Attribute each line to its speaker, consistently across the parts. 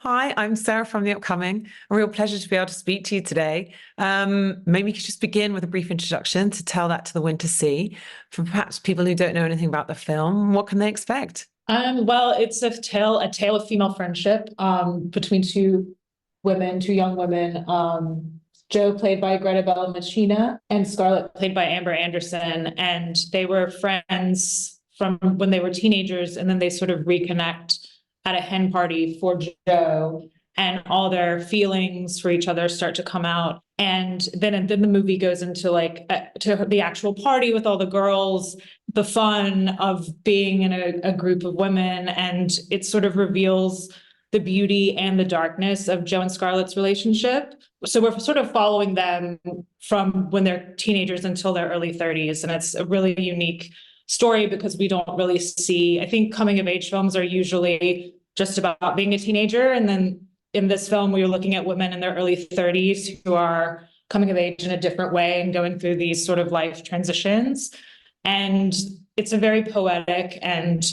Speaker 1: Hi, I'm Sarah from The Upcoming. A real pleasure to be able to speak to you today. Maybe you could just begin with a brief introduction to tell that to the winter sea. For perhaps people who don't know anything about the film, what can they expect?
Speaker 2: Well, it's a tale of female friendship between two young women. Jo, played by Greta Bellamacina, and Scarlett, played by Amber Anderson. And they were friends from when they were teenagers, and then they sort of reconnect at a hen party for Jo, and all their feelings for each other start to come out. And then the movie goes into to the actual party with all the girls, the fun of being in a group of women, and it sort of reveals the beauty and the darkness of Jo and Scarlett's relationship. So we're sort of following them from when they're teenagers until their early 30s. And it's a really unique story because we don't really see, I think coming of age films are usually just about being a teenager. And then in this film, we were looking at women in their early 30s who are coming of age in a different way and going through these sort of life transitions. And it's a very poetic and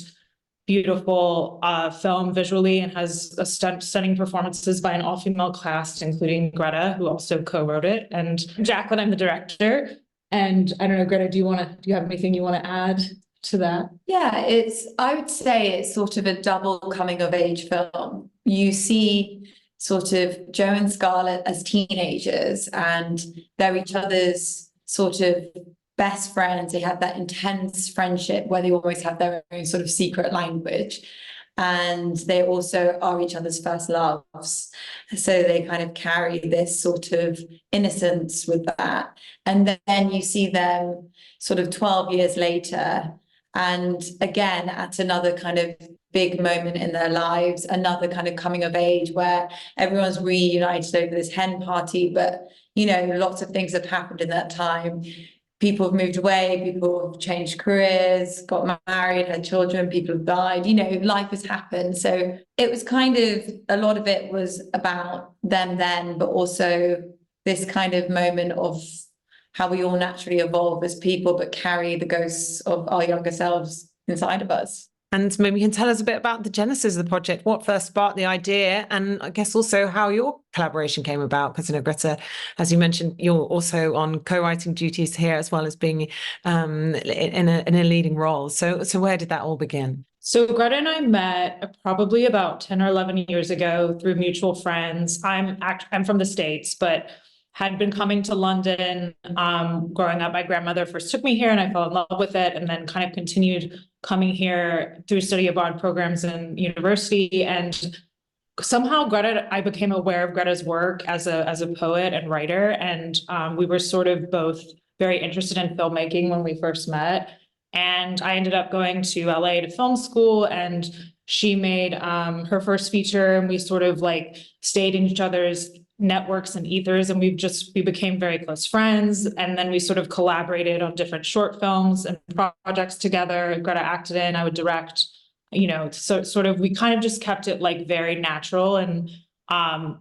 Speaker 2: beautiful film visually, and has stunning performances by an all-female cast, including Greta, who also co-wrote it, and Jaclyn, I'm the director. And I don't know, Greta, do you have anything you want to add to that?
Speaker 3: Yeah, I would say it's sort of a double coming of age film. You see sort of Jo and Scarlett as teenagers, and they're each other's sort of best friends. They have that intense friendship where they always have their own sort of secret language. And they also are each other's first loves. So they kind of carry this sort of innocence with that. And then you see them sort of 12 years later, and again, at another kind of big moment in their lives, another kind of coming of age where everyone's reunited over this hen party. But, lots of things have happened in that time. People have moved away, people have changed careers, got married, had children, people have died, life has happened. So it was kind of, a lot of it was about them then, but also this kind of moment of how we all naturally evolve as people, but carry the ghosts of our younger selves inside of us.
Speaker 1: And maybe you can tell us a bit about the genesis of the project, what first sparked the idea, and I guess also how your collaboration came about. Because, Greta, as you mentioned, you're also on co-writing duties here, as well as being in a leading role. So where did that all begin?
Speaker 2: So Greta and I met probably about 10 or 11 years ago through mutual friends. I'm from the States, but had been coming to London growing up. My grandmother first took me here and I fell in love with it, and then kind of continued coming here through study abroad programs in university. And somehow I became aware of Greta's work as a poet and writer. And we were sort of both very interested in filmmaking when we first met. And I ended up going to LA to film school, and she made her first feature, and we sort of stayed in each other's networks and ethers, and we became very close friends. And then we sort of collaborated on different short films and projects together. Greta acted in, I would direct, so sort of we kind of just kept it very natural, and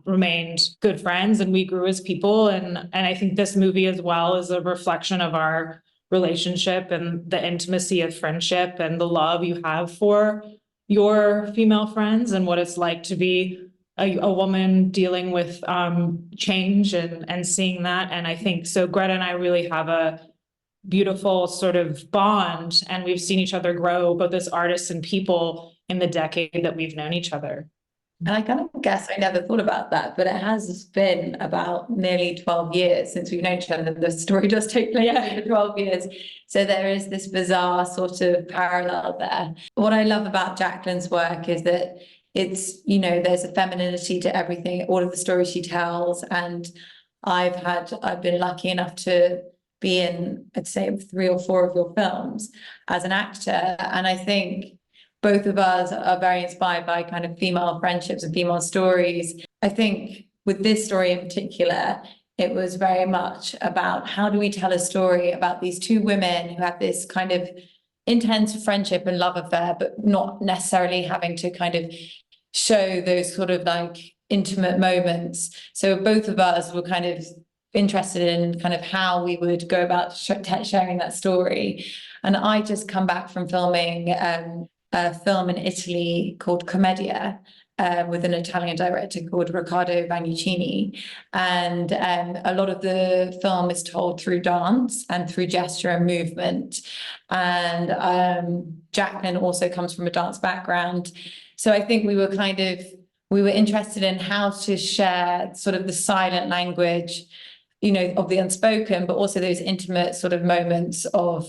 Speaker 2: remained good friends, and we grew as people. And I think this movie as well is a reflection of our relationship and the intimacy of friendship and the love you have for your female friends, and what it's like to be a woman dealing with change and seeing that. And I think so Greta and I really have a beautiful sort of bond, and we've seen each other grow both as artists and people in the decade that we've known each other.
Speaker 3: And I kind of guess I never thought about that, but it has been about nearly 12 years since we've known each other. The story does take place over 12 years. So there is this bizarre sort of parallel there. What I love about Jaclyn's work is that it's, there's a femininity to everything, all of the stories she tells. And I've been lucky enough to be in, I'd say, 3 or 4 of your films as an actor. And I think both of us are very inspired by kind of female friendships and female stories. I think with this story in particular, it was very much about how do we tell a story about these 2 women who have this kind of intense friendship and love affair, but not necessarily having to kind of show those sort of intimate moments. So both of us were kind of interested in kind of how we would go about sharing that story. And I just come back from filming a film in Italy called Commedia, with an Italian director called Riccardo Bagnuccini. And a lot of the film is told through dance and through gesture and movement. And Jaclyn also comes from a dance background. So I think we were interested in how to share sort of the silent language, of the unspoken, but also those intimate sort of moments of,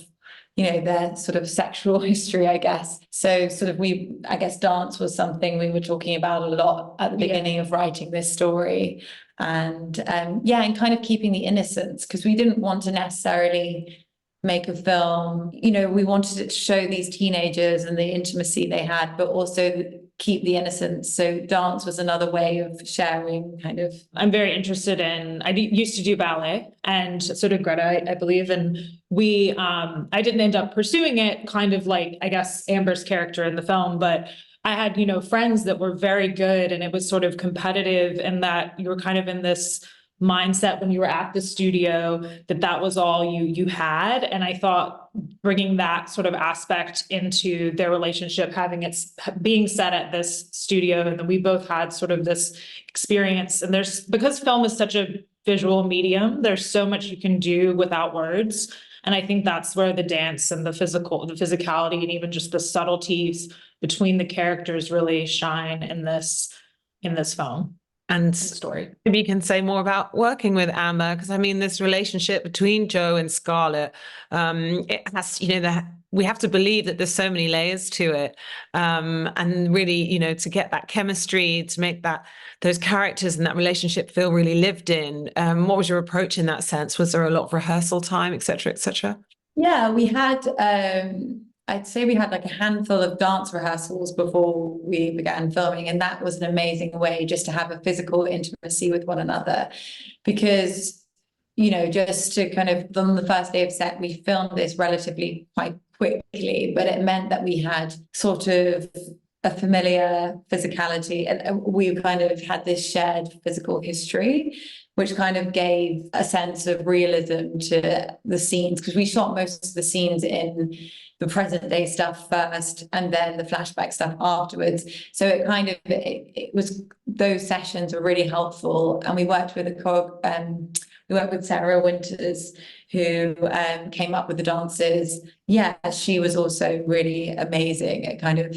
Speaker 3: their sort of sexual history, I guess. So sort of I guess dance was something we were talking about a lot at the beginning of writing this story. And and kind of keeping the innocence, because we didn't want to necessarily make a film, we wanted to show these teenagers and the intimacy they had, but also keep the innocence. So dance was another way of sharing, kind of.
Speaker 2: I'm very interested in, I used to do ballet, and so did Greta, I believe. And I didn't end up pursuing it, kind of like, I guess, Amber's character in the film, but I had, friends that were very good, and it was sort of competitive, and that you were kind of in this mindset when you were at the studio that was all you had. And I thought bringing that sort of aspect into their relationship, having it being set at this studio, and then we both had sort of this experience. And because film is such a visual medium, there's so much you can do without words. And I think that's where the dance and the physicality, and even just the subtleties between the characters really shine in this film.
Speaker 1: And
Speaker 2: story.
Speaker 1: Maybe you can say more about working with Amber, because I mean, this relationship between Jo and Scarlett, it has, we have to believe that there's so many layers to it, and really, to get that chemistry, to make those characters and that relationship feel really lived in. What was your approach in that sense? Was there a lot of rehearsal time, et cetera, et cetera?
Speaker 3: Yeah, we had. I'd say we had like a handful of dance rehearsals before we began filming, and that was an amazing way just to have a physical intimacy with one another, because, just to kind of, on the first day of set, we filmed this relatively quite quickly, but it meant that we had sort of a familiar physicality, and we kind of had this shared physical history, which kind of gave a sense of realism to the scenes, because we shot most of the scenes in the present day stuff first, and then the flashback stuff afterwards. So it kind of, it was, those sessions were really helpful. And we worked with Sarah Winters, who came up with the dances. Yeah, she was also really amazing at kind of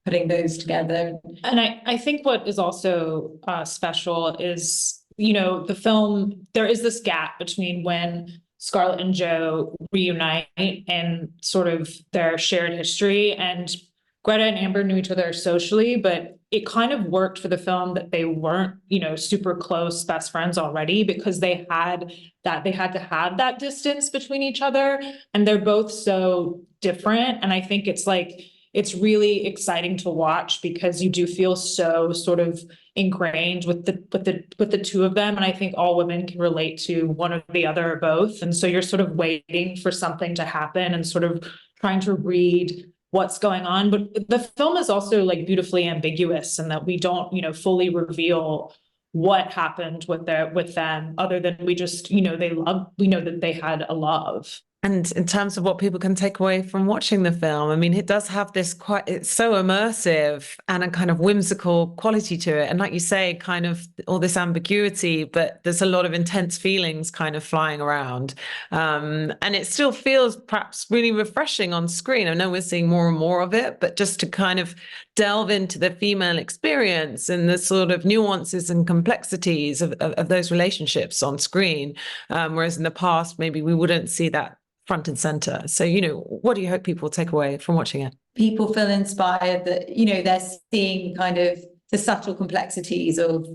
Speaker 3: putting those together.
Speaker 2: And I think what is also special is, the film, there is this gap between when Scarlett and Jo reunite and sort of their shared history. And Greta and Amber knew each other socially, but it kind of worked for the film that they weren't, super close best friends already, because they had to have that distance between each other. And they're both so different. And I think it's really exciting to watch, because you do feel so sort of ingrained with the two of them. And I think all women can relate to one or the other or both. And so you're sort of waiting for something to happen and sort of trying to read what's going on. But the film is also like beautifully ambiguous, in that we don't, fully reveal what happened with them, other than we just, we know that they had a love.
Speaker 1: And in terms of what people can take away from watching the film, I mean, it does have this it's so immersive and a kind of whimsical quality to it. And like you say, kind of all this ambiguity, but there's a lot of intense feelings kind of flying around. And it still feels perhaps really refreshing on screen. I know we're seeing more and more of it, but just to kind of delve into the female experience and the sort of nuances and complexities of those relationships on screen. Whereas in the past, maybe we wouldn't see that front and center. So, what do you hope people take away from watching it?
Speaker 3: People feel inspired that, they're seeing kind of the subtle complexities of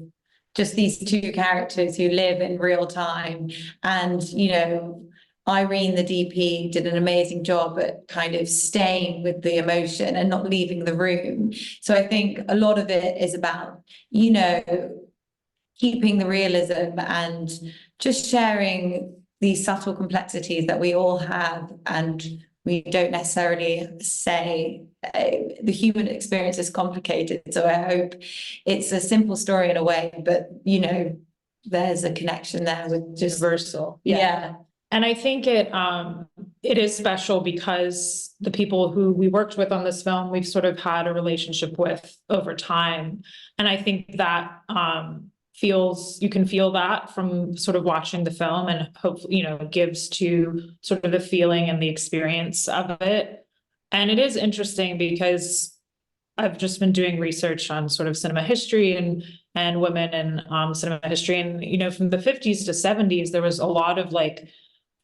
Speaker 3: just these two characters who live in real time. And, Irene, the DP, did an amazing job at kind of staying with the emotion and not leaving the room. So I think a lot of it is about, keeping the realism and just sharing these subtle complexities that we all have, and we don't necessarily say the human experience is complicated. So I hope it's a simple story in a way, but there's a connection there with just
Speaker 2: universal.
Speaker 3: Yeah.
Speaker 2: And I think it is special because the people who we worked with on this film, we've sort of had a relationship with over time. And I think that you can feel that from sort of watching the film, and hopefully, you know, gives to sort of the feeling and the experience of it. And it is interesting because I've just been doing research on sort of cinema history and women in cinema history. And, you know, from the 50s to 70s, there was a lot of like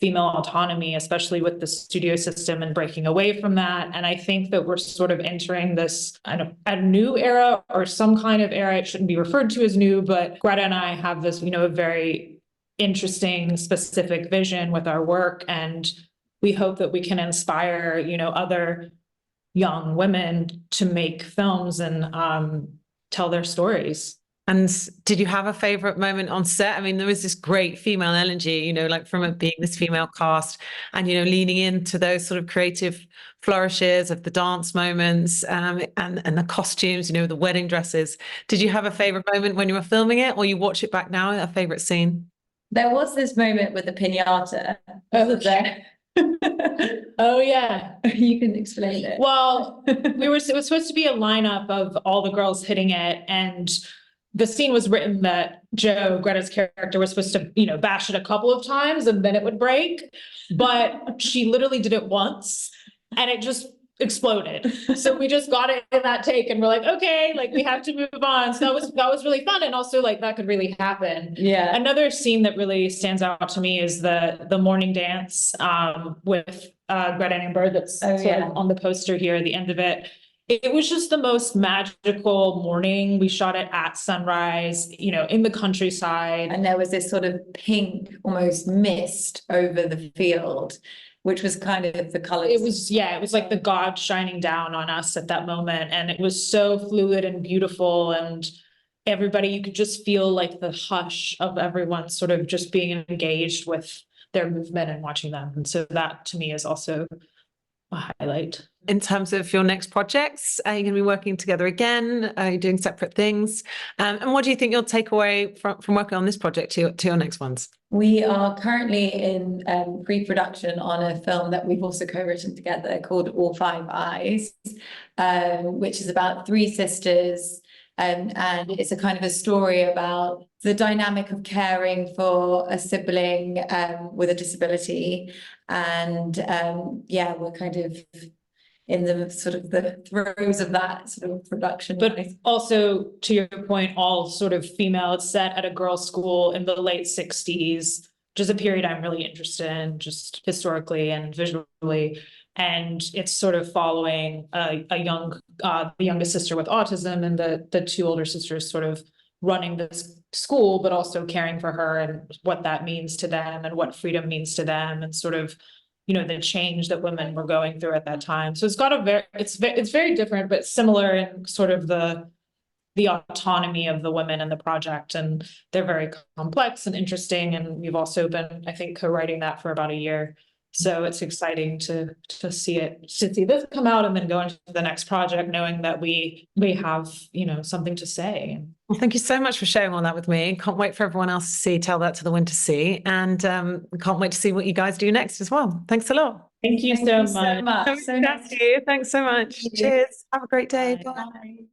Speaker 2: female autonomy, especially with the studio system and breaking away from that. And I think that we're sort of entering this a new era, or some kind of era. It shouldn't be referred to as new, but Greta and I have this, you know, a very interesting, specific vision with our work. And we hope that we can inspire, you know, other young women to make films and tell their stories.
Speaker 1: And did you have a favorite moment on set? I mean, there was this great female energy, you know, like from it being this female cast and, you know, leaning into those sort of creative flourishes of the dance moments and the costumes, you know, the wedding dresses. Did you have a favorite moment when you were filming it, or you watch it back now, a favorite scene?
Speaker 3: There was this moment with the piñata.
Speaker 2: Okay. Oh yeah,
Speaker 3: you can explain it.
Speaker 2: Well, it was supposed to be a lineup of all the girls hitting it, and the scene was written that Jo, Greta's character, was supposed to, you know, bash it a couple of times and then it would break, but she literally did it once and it just exploded. So we just got it in that take and we're like, okay, like we have to move on. So that was really fun, and also like that could really happen.
Speaker 3: Yeah.
Speaker 2: Another scene that really stands out to me is the morning dance with Greta and Amber that's sort of on the poster here at the end of it. It was just the most magical morning. We shot it at sunrise, you know, in the countryside.
Speaker 3: And there was this sort of pink, almost mist over the field, which was kind of the colors.
Speaker 2: It was like the gods shining down on us at that moment. And it was so fluid and beautiful. And everybody, you could just feel like the hush of everyone sort of just being engaged with their movement and watching them. And so that to me is also a highlight.
Speaker 1: In terms of your next projects, are you going to be working together again? Are you doing separate things? And what do you think you'll take away from working on this project to your next ones?
Speaker 3: We are currently in pre-production on a film that we've also co-written together called All Five Eyes, which is about three sisters. And it's a kind of a story about the dynamic of caring for a sibling with a disability. And we're kind of in the sort of the throes of that sort of production.
Speaker 2: But also, to your point, all sort of female. It's set at a girls' school in the late 60s, which is a period I'm really interested in, just historically and visually. And it's sort of following the youngest sister with autism and the two older sisters sort of running this school, but also caring for her and what that means to them and what freedom means to them, and sort of, you know, the change that women were going through at that time. So it's got it's very different, but similar in sort of the autonomy of the women in the project. And they're very complex and interesting. And we've also been, I think, co-writing that for about a year. So it's exciting to see this come out and then go into the next project, knowing that we have, you know, something to say.
Speaker 1: Well, thank you so much for sharing all that with me. Can't wait for everyone else to see Tell That to the Wind to See. And can't wait to see what you guys do next as well. Thanks a lot.
Speaker 2: Thank you so much.
Speaker 3: So nice.
Speaker 1: Thanks so much. Cheers. Have a great day. Bye.
Speaker 3: Bye.